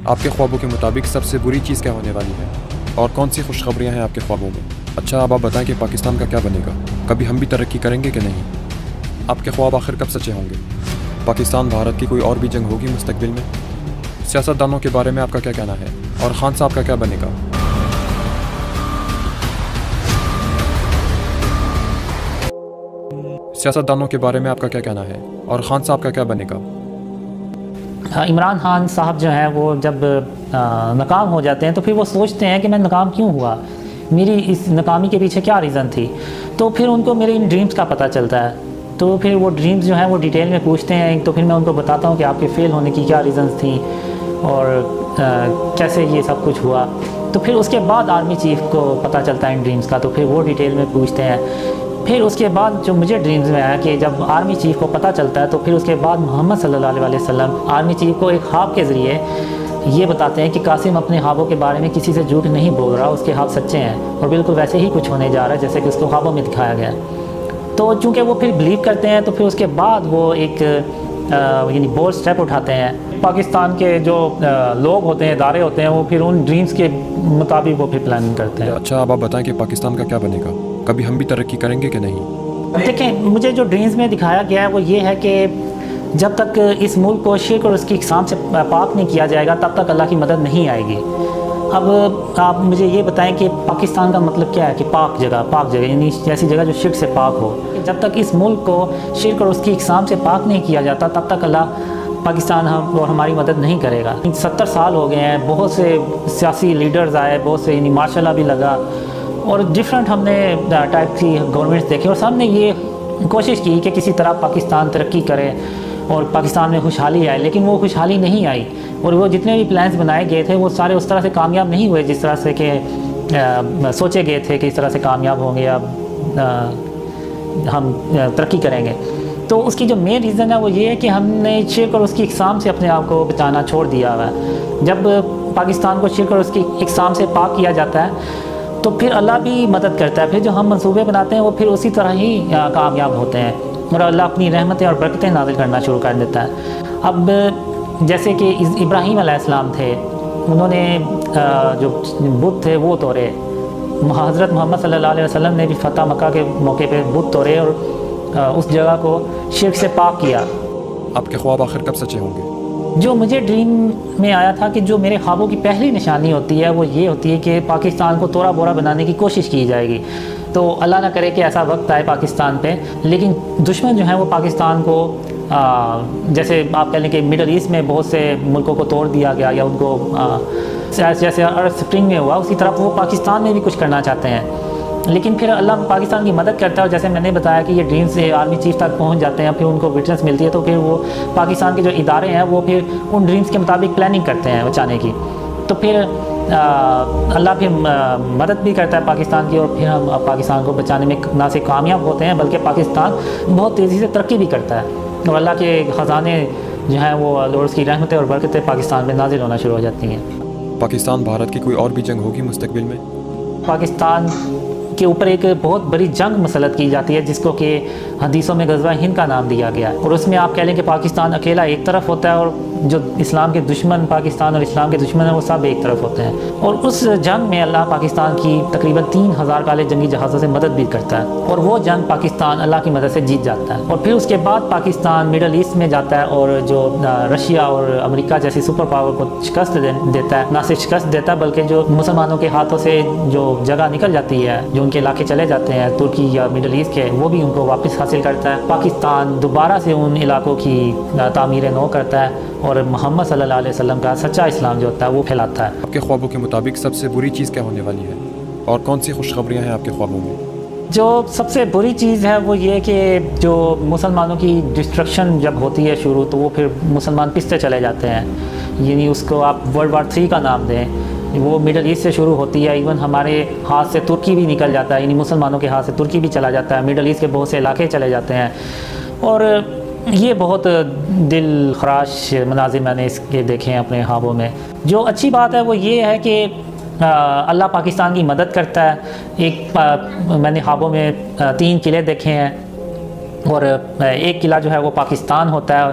आपके ख्वाबों के मुताबिक सबसे बुरी चीज़ क्या होने वाली है और कौन सी खुशखबरियाँ हैं आपके ख्वाबों में? अच्छा, अब आप बताएं कि पाकिस्तान का क्या बनेगा, कभी हम भी तरक्की करेंगे कि नहीं? आपके ख्वाब आखिर कब सच्चे होंगे? पाकिस्तान भारत की कोई और भी जंग होगी मुस्तकबिल में? सियासतदानों के बारे में आपका क्या कहना है और खान साहब का क्या बनेगा? सियासतदानों के बारे में आपका क्या कहना है और खान साहब का क्या बनेगा? इमरान खान साहब जो हैं वो जब नाकाम हो जाते हैं तो फिर वो सोचते हैं कि मैं नाकाम क्यों हुआ, मेरी इस नाकामी के पीछे क्या रीज़न थी। तो फिर उनको मेरे इन ड्रीम्स का पता चलता है, तो फिर वो ड्रीम्स जो हैं वो डिटेल में पूछते हैं। तो फिर मैं उनको बताता हूँ कि आपके फेल होने की क्या रीज़न्स थी और कैसे ये सब कुछ हुआ। तो फिर उसके बाद आर्मी चीफ़ को पता चलता है इन ड्रीम्स का, तो फिर वो डिटेल में पूछते हैं। फिर उसके बाद जो मुझे ड्रीम्स में आया कि जब आर्मी चीफ़ को पता चलता है तो फिर उसके बाद मोहम्मद सल्लल्लाहु अलैहि वसल्लम आर्मी चीफ़ को एक ख्वाब के ज़रिए ये बताते हैं कि कासिम अपने ख्वाबों के बारे में किसी से झूठ नहीं बोल रहा, उसके ख्वाब सच्चे हैं और बिल्कुल वैसे ही कुछ होने जा रहा है जैसे कि उसको ख्वाबों में दिखाया गया। तो चूँकि वो फिर बिलीव करते हैं तो फिर उसके बाद वो एक यानी बोल्ड स्टेप उठाते हैं। पाकिस्तान के जो लोग होते हैं, इदारे होते हैं, वो फिर उन ड्रीम्स के मुताबिक वो फिर प्लानिंग करते हैं। अच्छा, अब आप बताएं कि पाकिस्तान का क्या बनेगा, कभी हम भी तरक्की करेंगे कि नहीं? देखें, मुझे जो ड्रीम्स में दिखाया गया है वो ये है कि जब तक इस मुल्क को शिर्क और उसकी इक़साम से पाक नहीं किया जाएगा तब तक अल्लाह की मदद नहीं आएगी। अब आप मुझे ये बताएं कि पाकिस्तान का मतलब क्या है कि पाक जगह यानी ऐसी जगह जो शिर्क से पाक हो। जब तक इस मुल्क को शिर्क और उसकी इक़साम से पाक नहीं किया जाता तब तक अल्लाह पाकिस्तान हम और हमारी मदद नहीं करेगा। 70 साल हो गए हैं, बहुत से सियासी लीडर्स आए, बहुत से यानी मार्शल भी लगा और डिफरेंट हमने टाइप की गवर्नमेंट्स देखे और सब ने ये कोशिश की कि किसी तरह पाकिस्तान तरक्की करे और पाकिस्तान में खुशहाली आए, लेकिन वो खुशहाली नहीं आई और वो जितने भी प्लान्स बनाए गए थे वो सारे उस तरह से कामयाब नहीं हुए जिस तरह से कि सोचे गए थे कि इस तरह से कामयाब होंगे या हम तरक्की करेंगे। तो उसकी जो मेन रीज़न है वो ये है कि हमने शिर्क और उसकी इक़साम से अपने आप को बचाना छोड़ दिया हुआ है। जब पाकिस्तान को शिर्क और उसकी इक़साम से पाक किया जाता है तो फिर अल्लाह भी मदद करता है, फिर जो हम मंसूबे बनाते हैं वो फिर उसी तरह ही कामयाब होते हैं और अल्लाह अपनी रहमतें और बरकतें नाज़िल करना शुरू कर देता है। अब जैसे कि इब्राहीम अलैहिस्सलाम थे, उन्होंने जो बुत थे वो तोड़े, हज़रत मोहम्मद सल्लल्लाहु अलैहि वसल्लम ने भी फ़तह मक्का के मौके पे बुत तोड़े और उस जगह को शिर्क से पाक किया। आपके ख्वाब आखिर कब सच्चे होंगे? जो मुझे ड्रीम में आया था कि जो मेरे ख्वाबों की पहली निशानी होती है वो ये होती है कि पाकिस्तान को तोड़ा बोरा बनाने की कोशिश की जाएगी। तो अल्लाह ना करे कि ऐसा वक्त आए पाकिस्तान पे, लेकिन दुश्मन जो है वो पाकिस्तान को जैसे आप कह लें कि मिडल ईस्ट में बहुत से मुल्कों को तोड़ दिया गया या उनको जैसे अरब स्प्रिंग में हुआ उसी तरह वो पाकिस्तान में भी कुछ करना चाहते हैं। लेकिन फिर अल्लाह पाकिस्तान की मदद करता है और जैसे मैंने बताया कि ये ड्रीम से आर्मी चीफ तक पहुंच जाते हैं, फिर उनको विटनेस मिलती है तो फिर वो पाकिस्तान के जो इदारे हैं वो फिर उन ड्रीम्स के मुताबिक प्लानिंग करते हैं बचाने की। तो फिर अल्लाह फिर मदद भी करता है पाकिस्तान की और फिर हम पाकिस्तान को बचाने में ना से कामयाब होते हैं बल्कि पाकिस्तान बहुत तेज़ी से तरक्की भी करता है और अल्लाह के ख़जाने जो हैं वो और उसकी रहमतें और बरकतें पाकिस्तान में नाजिल होना शुरू हो जाती हैं। पाकिस्तान भारत की कोई और भी जंग होगी मुस्तकबिल में? पाकिस्तान के ऊपर एक बहुत बड़ी जंग मसलत की जाती है जिसको कि हदीसों में गज़वा हिंद का नाम दिया गया है और उसमें आप कह लें कि पाकिस्तान अकेला एक तरफ होता है और जो इस्लाम के दुश्मन पाकिस्तान और इस्लाम के दुश्मन हैं वो सब एक तरफ होते हैं। और उस जंग में अल्लाह पाकिस्तान की तकरीबन 3000 काले जंगी जहाज़ों से मदद भी करता है और वो जंग पाकिस्तान अल्लाह की मदद से जीत जाता है। और फिर उसके बाद पाकिस्तान मिडल ईस्ट में जाता है और जो रशिया और अमेरिका जैसी सुपर पावर को शिकस्त देता है, ना सिर्फ शिकस्त देता है बल्कि जो मुसलमानों के हाथों से जो जगह निकल जाती है, जो उनके इलाके चले जाते हैं तुर्की या मिडल ईस्ट के, वो भी उनको वापस हासिल करता है। पाकिस्तान दोबारा से उन इलाकों की तामीर नौ करता है और मोहम्मद सल्लल्लाहु अलैहि वसल्लम का सच्चा इस्लाम जो होता है वो फैलाता है। आपके ख्वाबों के मुताबिक सबसे बुरी चीज़ क्या होने वाली है और कौन सी खुशखबरियाँ हैं आपके ख्वाबों में? जो सबसे बुरी चीज़ है वो ये कि जो मुसलमानों की डिस्ट्रक्शन जब होती है शुरू तो वो फिर मुसलमान पिसते चले जाते हैं, यानी उसको आप वर्ल्ड वार 3 का नाम दें। वो मिडल ईस्ट से शुरू होती है, इवन हमारे हाथ से तुर्की भी निकल जाता है, यानी मुसलमानों के हाथ से तुर्की भी चला जाता है, मिडल ईस्ट के बहुत से इलाके चले जाते हैं और ये बहुत दिल खराश मनाजिर मैंने इसके देखे हैं अपने ख्वाबों में। जो अच्छी बात है वो ये है कि अल्लाह पाकिस्तान की मदद करता है। मैंने ख्वाबों में 3 किले देखे हैं और एक किला जो है वो पाकिस्तान होता है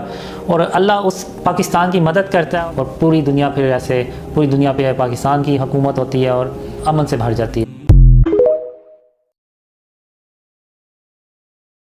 اور اللہ اس پاکستان کی مدد کرتا ہے اور پوری دنیا پہ ایسے پوری دنیا پہ پاکستان کی حکومت ہوتی ہے اور امن سے بھر جاتی ہے.